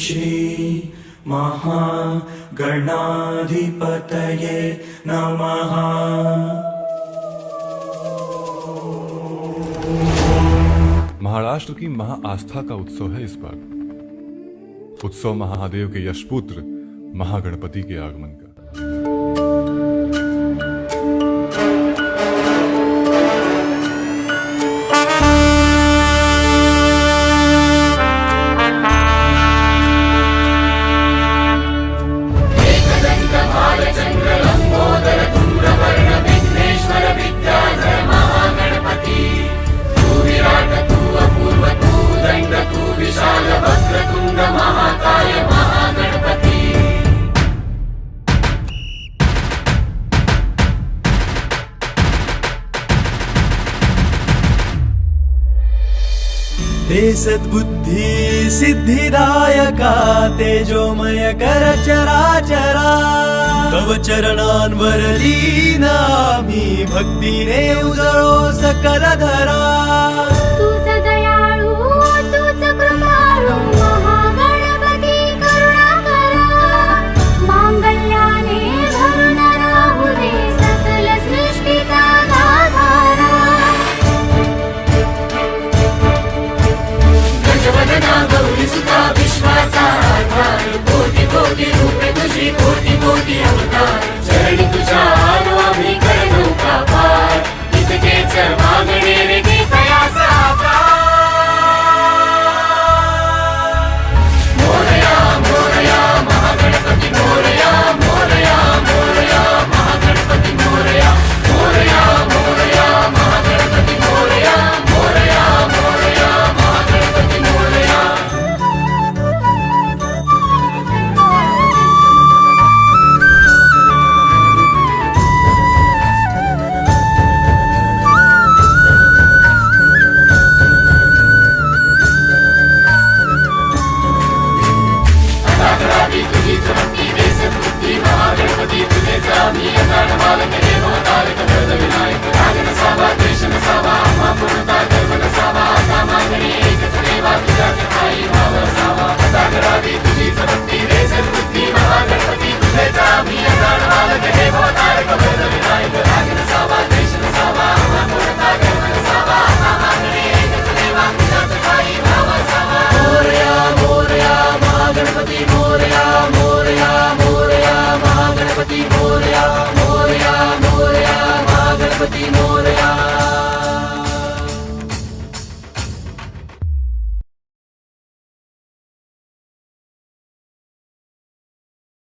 श्री महागणाधिपतये नमः। महाराष्ट्र की महाआस्था का उत्सव है इस बार। उत्सव महादेव के यशपुत्र महागणपति के आगमन का। ते सद्बुद्धी सिद्धिदायका तेजोमय कर चराचरा तव चरणांवर लीन आम्ही भक्तीने उजळो सकल धरा। तूच दयाळू तूच कृपाळू महागणपती करुणा करा। मांगल्याने भरून राहू दे सकल सृष्टीचा आधारा। गजवदना गौरी सुता विश्वाचा आधार कोटी कोटी रूपे तुझी कोटी कोटी अवतार। चरणी तुझ्या आलो आम्ही करतो का पार इतकेच मागणे रे गीतया साकार। मोरया मोरया महागणपती मोरया मोरया मोरया महागणपती मोरया मोरया मोरया महागणपती मोरया मोरया मोरया महागणपती मोरया। तुझी चमकती देशभक्ती महागणपती तुझे आम्ही अनाथ बालक देव तारक वरद विनायक राग नसावा द्वेष नसावा आम्हा पूर्णता धर्म नसावा आता मागणी एकच देवा तुझ्याच ठाई भाव